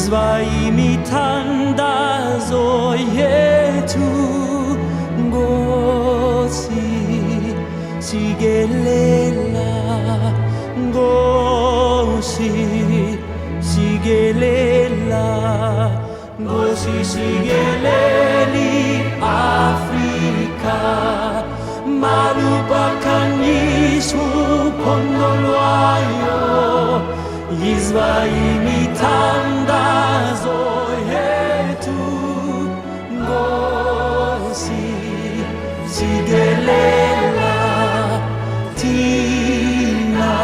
Izvaimi tandazoye tu gosi sigelela gosi sigelela gosi sigeleli Afrika malupakan Yesu pondolwayo Izvaimi tandazoye tu gosi sigelela tina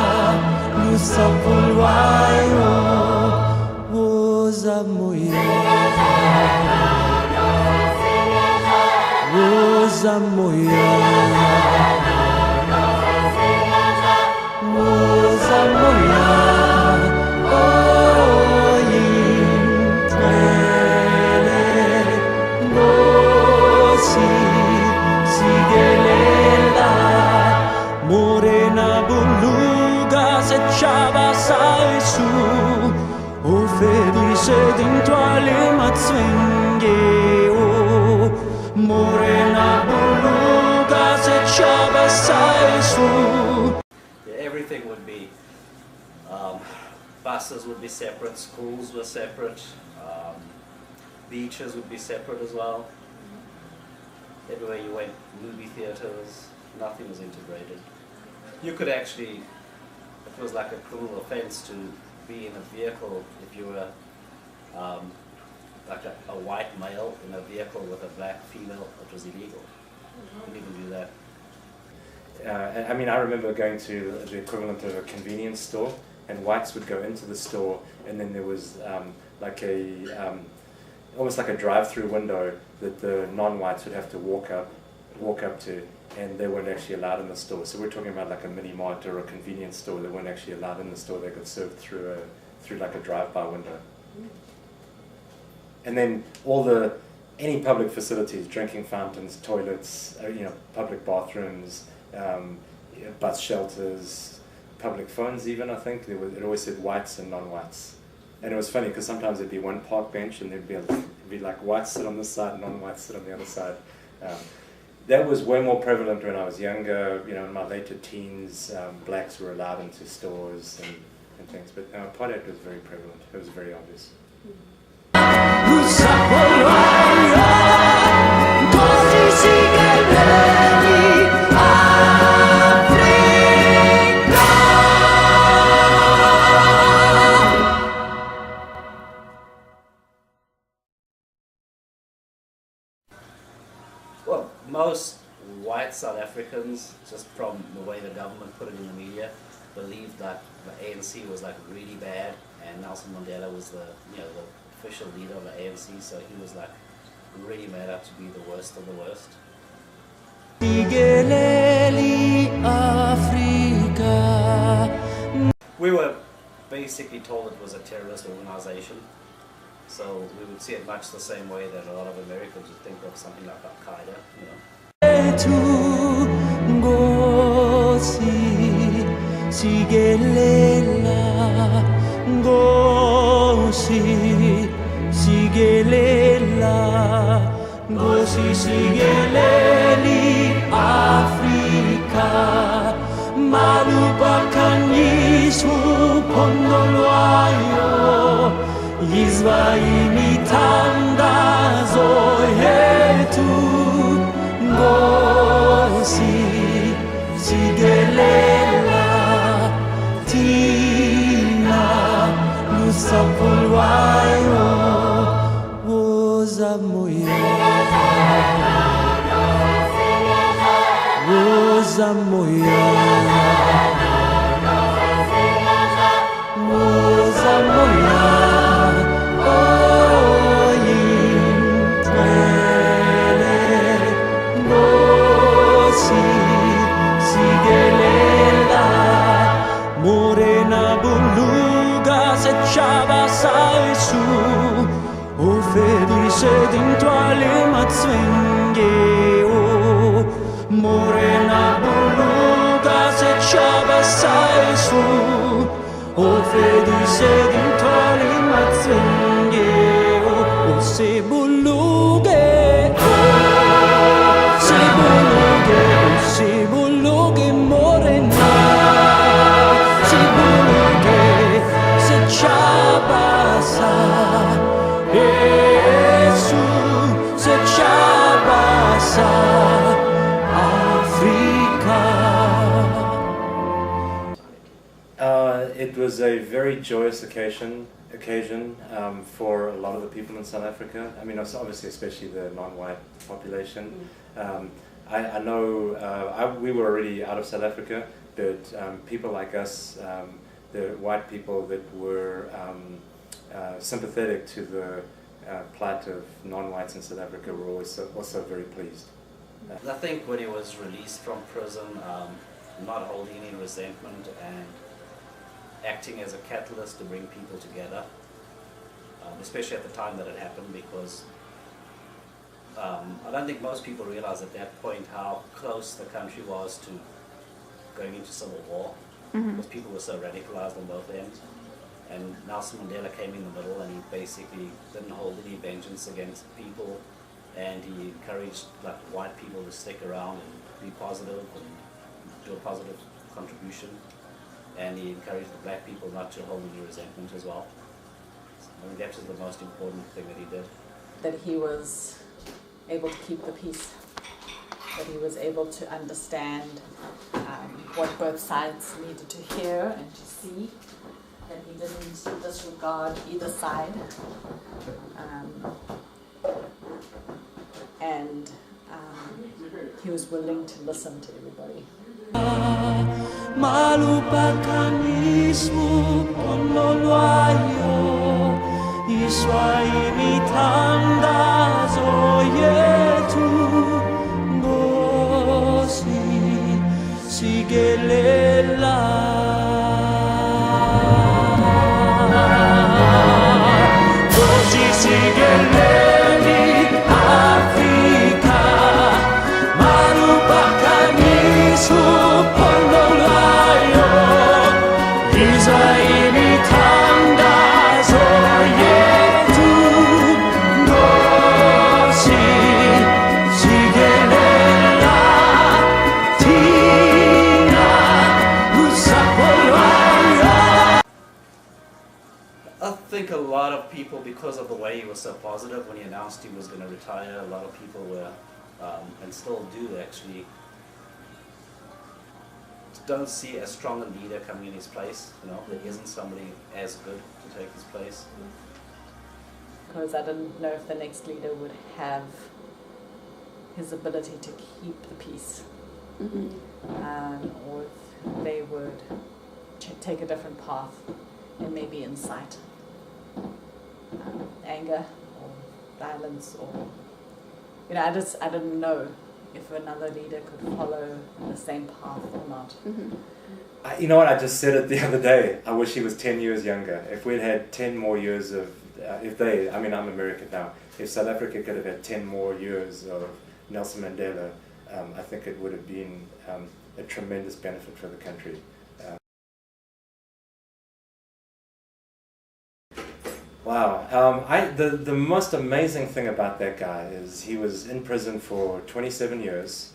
lusapulwayo woza moyo woza moyo woza moyo dentro alle mazzenghe morena buluga se chava sai su. Everything would be buses would be separate, schools were separate, beaches would be separate as well. Everywhere you went, movie theaters, nothing was integrated. You could actually, it was like a criminal offense to be in a vehicle if you were like a white male in a vehicle with a black female. It was illegal. You couldn't even do that. I mean, I remember going to the equivalent of a convenience store, and whites would go into the store, and then there was like a almost like a drive-through window that the non-whites would have to walk up to, and they weren't actually allowed in the store. So we're talking about like a mini mart or a convenience store. They weren't actually allowed in the store. They got served through like a drive-by window. And then any public facilities, drinking fountains, toilets, public bathrooms, bus shelters, public phones even, I think, it always said whites and non-whites. And it was funny because sometimes there'd be one park bench and there'd be like whites sit on this side and non-whites sit on the other side. That was way more prevalent when I was younger, in my later teens. Blacks were allowed into stores and things, but apartheid was very prevalent. It was very obvious. Well, most white South Africans, just from the way the government put it in the media, believed that the ANC was like really bad, and Nelson Mandela was the official leader of the ANC, so he was like really made out to be the worst of the worst. We were basically told it was a terrorist organization, so we would see it much the same way that a lot of Americans would think of something like Al-Qaeda, Gosi sigeleli Afrika malupakan Yesu pondolwayo Izvaimi tandazoye tu gosi sigelela tina lusapulwayo woza moyo woza moyo woza moyo gosi sigelela morena buluga se chava sai su o felice dentro alle mazzenghe morena buluga se chava sai su o felice dentro alle mazzenghe was a very joyous occasion for a lot of the people in South Africa. I mean, obviously, especially the non-white population. I know we were already out of South Africa, but people like us, the white people that were sympathetic to the plight of non-whites in South Africa were also very pleased. I think when he was released from prison, not holding any resentment and acting as a catalyst to bring people together, especially at the time that it happened, because I don't think most people realize at that point how close the country was to going into civil war, because people were so radicalized on both ends. And Nelson Mandela came in the middle, and he basically didn't hold any vengeance against people, and he encouraged like white people to stick around and be positive and do a positive contribution, and he encouraged the black people not to hold any resentment as well. So I think that was the most important thing that he did. That he was able to keep the peace, that he was able to understand what both sides needed to hear and to see, that he didn't disregard either side, and he was willing to listen to everybody. Malupakanmu Pololwayo Iswaimi Tandazo Yetu Ngosi Sigelela Ngosi Sigeleli Afrika Malupakanisu Pololwayo Iswaimi Tandazo Yetu Ngosi Sigelela Tina Usapolwayo. I think a lot of people, because of the way he was so positive when he announced he was going to retire, a lot of people were, and still do actually, don't see as strong a leader coming in his place. You know, there isn't somebody as good to take his place. Because I didn't know if the next leader would have his ability to keep the peace, or if they would take a different path and maybe incite anger or violence, or I didn't know if another leader could follow the same path or not. You know what, I just said it the other day, I wish he was 10 years younger. If we'd had 10 more years of, I'm American now, if South Africa could have had 10 more years of Nelson Mandela, I think it would have been a tremendous benefit for the country. Wow, the most amazing thing about that guy is he was in prison for 27 years,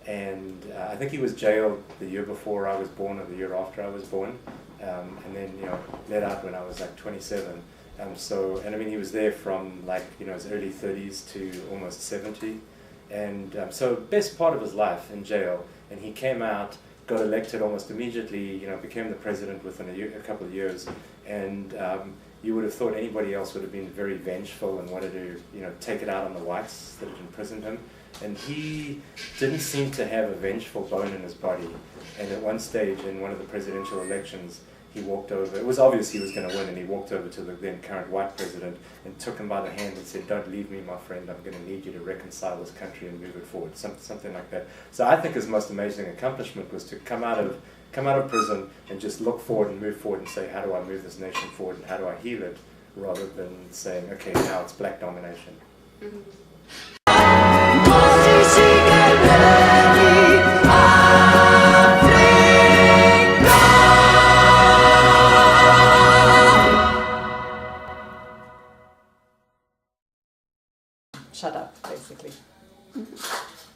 and I think he was jailed the year before I was born or the year after I was born, and then let out when I was like 27. He was there from his early 30s to almost 70, and so best part of his life in jail, and he came out, got elected almost immediately, became the president within a couple of years, and you would have thought anybody else would have been very vengeful and wanted to, take it out on the whites that had imprisoned him. And he didn't seem to have a vengeful bone in his body. And at one stage in one of the presidential elections, he walked over, it was obvious he was going to win, and he walked over to the then current white president and took him by the hand and said, "Don't leave me, my friend, I'm going to need you to reconcile this country and move it forward," something like that. So I think his most amazing accomplishment was to come out of prison and just look forward and move forward and say, how do I move this nation forward and how do I heal it, rather than saying, okay, now it's black domination.